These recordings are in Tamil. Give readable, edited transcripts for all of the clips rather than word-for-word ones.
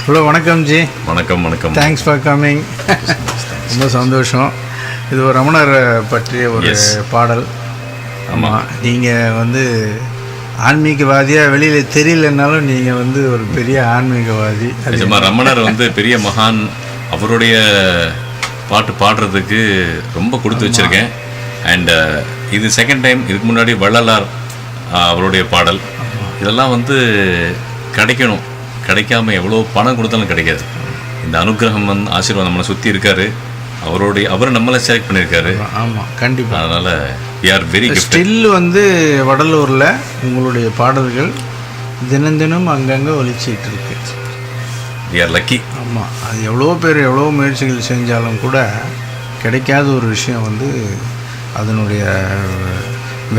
ஹலோ, வணக்கம் ஜி. வணக்கம். Thanks for coming. ரொம்ப சந்தோஷம். இது ஒரு ரமணர் பற்றிய ஒரு பாடல். ஆமாம், நீங்கள் ஆன்மீகவாதியாக வெளியில் தெரியலனாலும் நீங்கள் ஒரு பெரிய ஆன்மீகவாதி. ரமணர் பெரிய மகான். அவருடைய பாட்டு பாடுறதுக்கு ரொம்ப கொடுத்து வச்சுருக்கேன். அண்ட் இது செகண்ட் டைம். இதுக்கு முன்னாடி வள்ளலார் அவருடைய பாடல். இதெல்லாம் கிடைக்கணும். கிடைக்காம எவ்வளோ பணம் கொடுத்தாலும் கிடைக்காது. இந்த அனுகிரகம் ஆசீர்வாதம் நம்மளை சுற்றி இருக்காரு. அவரை நம்மளை செலக்ட் பண்ணியிருக்காரு. ஆமாம், கண்டிப்பாக. அதனால் வி ஆர் வெரி ஸ்டில் வடலூரில் உங்களுடைய பாடல்கள் தினம் அங்கங்கே ஒலிச்சிட்டு இருக்கு. We are lucky. ஆமாம், அது எவ்வளோ பேர் எவ்வளோ முயற்சிகள் செஞ்சாலும் கூட கிடைக்காத ஒரு விஷயம் அதனுடைய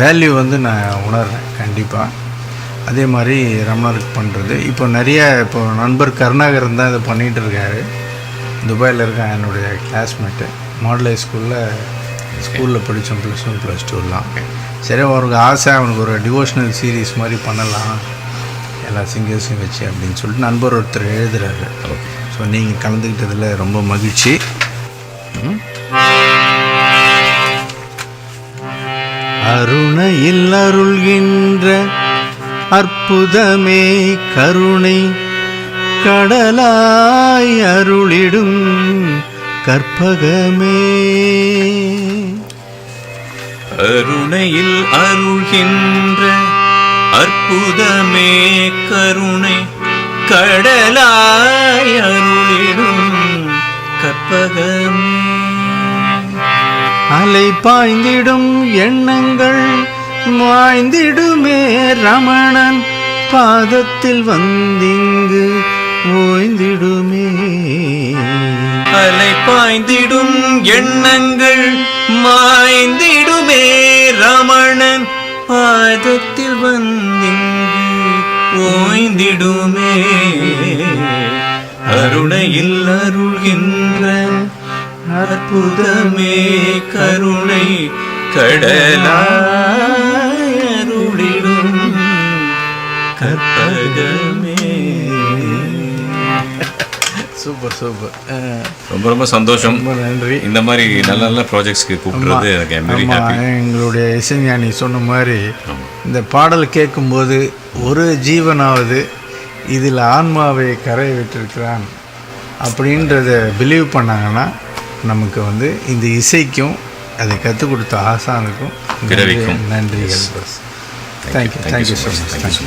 வேல்யூ நான் உணர்றேன் கண்டிப்பாக. அதே மாதிரி ரமணருக்கு பண்ணுறது இப்போ நண்பர் கருணாகரன் தான் இதை பண்ணிகிட்டு இருக்காரு. துபாயில் இருக்க என்னுடைய கிளாஸ்மேட்டு. மாடல் ஸ்கூலில் படித்தோம், +1 +2லாம். சரி, அவருக்கு ஆசை, அவனுக்கு ஒரு டிவோஷனல் சீரீஸ் மாதிரி பண்ணலாம் எல்லா சிங்கர்ஸையும் வச்சு அப்படின்னு சொல்லிட்டு நண்பர் ஒருத்தர் எழுதுகிறாரு. ஸோ நீங்கள் கலந்துக்கிட்டதில் ரொம்ப மகிழ்ச்சி. அருணையில் அருள்கின்ற அற்புதமே கருணை கடலாய் அருளிடும் கற்பகமே. அருணையில் அருள்கின்ற அற்புதமே கருணை கடலாய் அருளிடும் கற்பகமே. அலை பாய்ந்திடும் எண்ணங்கள் வாய்ந்திடுமே ரமணன் பாதத்தில் வந்திங்கு ஓய்ந்திடுமே. அலை பாய்ந்திடும் எண்ணங்கள் மாய்ந்திடுமே ரமணன் பாதத்தில் வந்திங்கு ஓய்ந்திடுமே. அருணையில் அருள்கின்ற அற்புதமே கருணை கடலாய் அருளிடும் கற்பகமே. சூப்பர். ரொம்ப சந்தோஷம். ரொம்ப நன்றி. இந்த மாதிரி நல்ல ப்ராஜெக்ட்ஸ்க்கு கூப்பிடுறது எனக்கு. எங்களுடைய இசைஞானி சொன்ன மாதிரி இந்த பாடல் கேட்கும்போது ஒரு ஜீவனாவது இதில் ஆன்மாவை கரை விட்டிருக்கிறான் அப்படின்றத பிலீவ் பண்ணாங்கன்னா நமக்கு இந்த இசைக்கும் அதை கற்றுக் கொடுத்த ஆசானுக்கும் நன்றிகள். Thank you so much.